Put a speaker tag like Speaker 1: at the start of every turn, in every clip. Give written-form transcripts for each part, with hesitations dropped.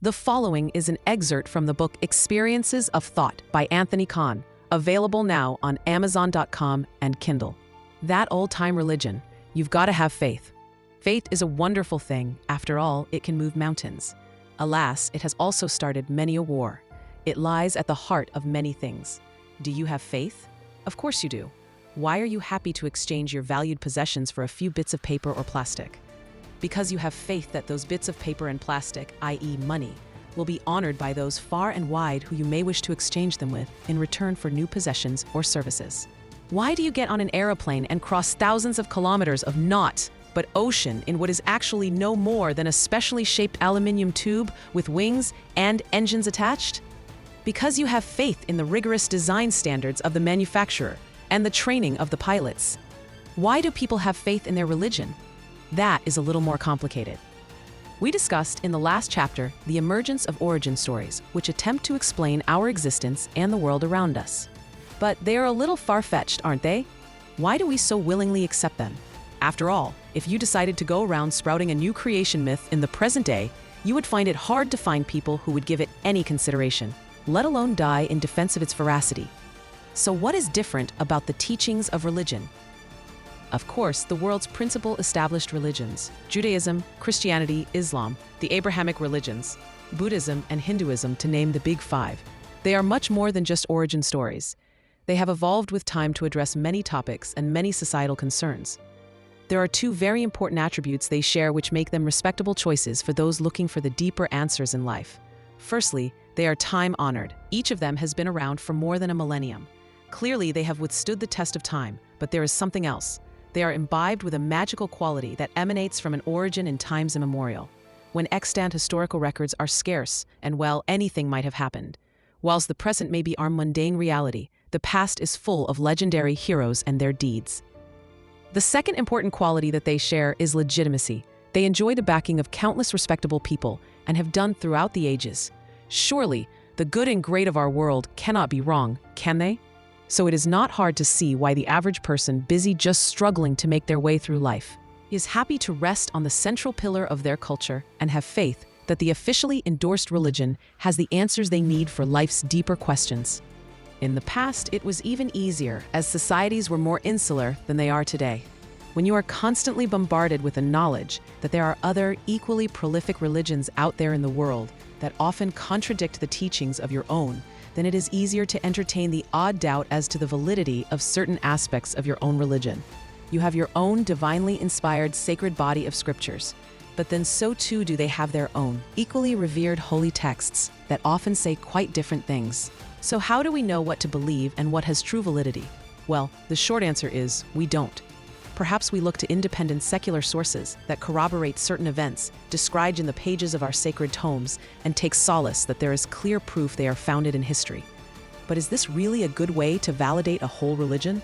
Speaker 1: The following is an excerpt from the book Experiences of Thought by Anthony Kahn, available now on Amazon.com and Kindle. That old-time religion, you've got to have faith. Faith is a wonderful thing. After all, it can move mountains. Alas, it has also started many a war. It lies at the heart of many things. Do you have faith? Of course you do. Why are you happy to exchange your valued possessions for a few bits of paper or plastic? Because you have faith that those bits of paper and plastic, i.e. money, will be honored by those far and wide who you may wish to exchange them with in return for new possessions or services. Why do you get on an aeroplane and cross thousands of kilometers of not but ocean in what is actually no more than a specially shaped aluminium tube with wings and engines attached? Because you have faith in the rigorous design standards of the manufacturer and the training of the pilots. Why do people have faith in their religion? That is a little more complicated. We discussed in the last chapter the emergence of origin stories, which attempt to explain our existence and the world around us. But they are a little far-fetched, aren't they? Why do we so willingly accept them? After all, if you decided to go around sprouting a new creation myth in the present day, you would find it hard to find people who would give it any consideration, let alone die in defense of its veracity. So what is different about the teachings of religion? Of course, the world's principal established religions, Judaism, Christianity, Islam, the Abrahamic religions, Buddhism, and Hinduism, to name the big five, they are much more than just origin stories. They have evolved with time to address many topics and many societal concerns. There are two very important attributes they share which make them respectable choices for those looking for the deeper answers in life. Firstly, they are time-honored. Each of them has been around for more than a millennium. Clearly, they have withstood the test of time, but there is something else. They are imbibed with a magical quality that emanates from an origin in times immemorial, when extant historical records are scarce and, well, anything might have happened. Whilst the present may be our mundane reality, the past is full of legendary heroes and their deeds. The second important quality that they share is legitimacy. They enjoy the backing of countless respectable people and have done throughout the ages. Surely, the good and great of our world cannot be wrong, can they? So it is not hard to see why the average person busy just struggling to make their way through life is happy to rest on the central pillar of their culture and have faith that the officially endorsed religion has the answers they need for life's deeper questions. In the past, it was even easier, as societies were more insular than they are today. When you are constantly bombarded with the knowledge that there are other equally prolific religions out there in the world that often contradict the teachings of your own, then it is easier to entertain the odd doubt as to the validity of certain aspects of your own religion. You have your own divinely inspired sacred body of scriptures, but then so too do they have their own, equally revered holy texts that often say quite different things. So how do we know what to believe and what has true validity? Well, the short answer is we don't. Perhaps we look to independent secular sources that corroborate certain events described in the pages of our sacred tomes and take solace that there is clear proof they are founded in history. But is this really a good way to validate a whole religion?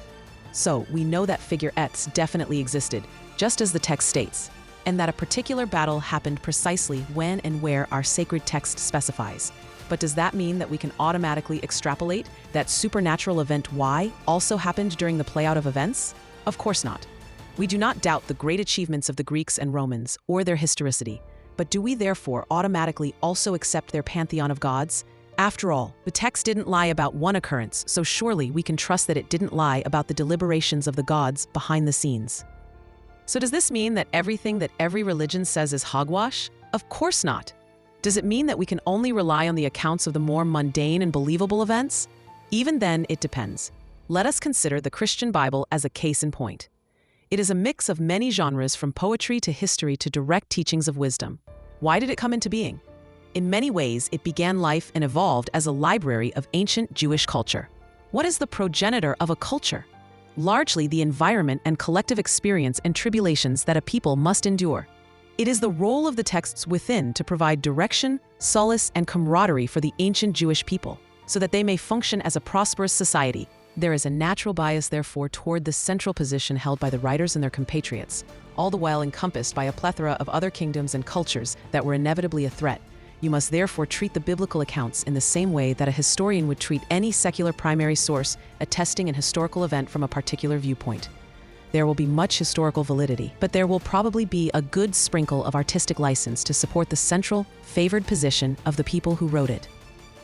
Speaker 1: So, we know that figure X definitely existed, just as the text states, and that a particular battle happened precisely when and where our sacred text specifies. But does that mean that we can automatically extrapolate that supernatural event Y also happened during the playout of events? Of course not. We do not doubt the great achievements of the Greeks and Romans or their historicity, but do we therefore automatically also accept their pantheon of gods? After all, the text didn't lie about one occurrence, so surely we can trust that it didn't lie about the deliberations of the gods behind the scenes. So does this mean that everything that every religion says is hogwash? Of course not. Does it mean that we can only rely on the accounts of the more mundane and believable events? Even then, it depends. Let us consider the Christian Bible as a case in point. It is a mix of many genres, from poetry to history to direct teachings of wisdom. Why did it come into being? In many ways, it began life and evolved as a library of ancient Jewish culture. What is the progenitor of a culture? Largely the environment and collective experience and tribulations that a people must endure. It is the role of the texts within to provide direction, solace, and camaraderie for the ancient Jewish people, so that they may function as a prosperous society. There is a natural bias, therefore, toward the central position held by the writers and their compatriots, all the while encompassed by a plethora of other kingdoms and cultures that were inevitably a threat. You must therefore treat the biblical accounts in the same way that a historian would treat any secular primary source attesting an historical event from a particular viewpoint. there will be much historical validity, but there will probably be a good sprinkle of artistic license to support the central, favored position of the people who wrote it.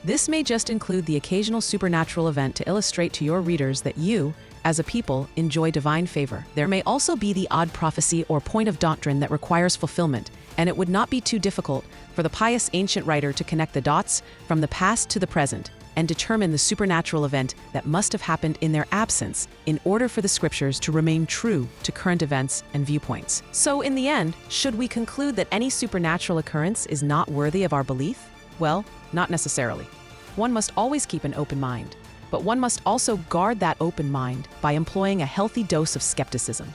Speaker 1: This may just include the occasional supernatural event to illustrate to your readers that you, as a people, enjoy divine favor. There may also be the odd prophecy or point of doctrine that requires fulfillment, and it would not be too difficult for the pious ancient writer to connect the dots from the past to the present and determine the supernatural event that must have happened in their absence in order for the scriptures to remain true to current events and viewpoints. So in the end, should we conclude that any supernatural occurrence is not worthy of our belief? Well, not necessarily. One must always keep an open mind, but one must also guard that open mind by employing a healthy dose of skepticism.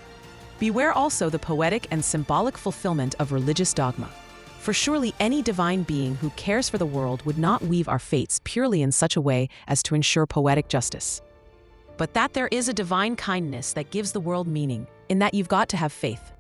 Speaker 1: Beware also the poetic and symbolic fulfillment of religious dogma. For surely any divine being who cares for the world would not weave our fates purely in such a way as to ensure poetic justice. But that there is a divine kindness that gives the world meaning, in that you've got to have faith.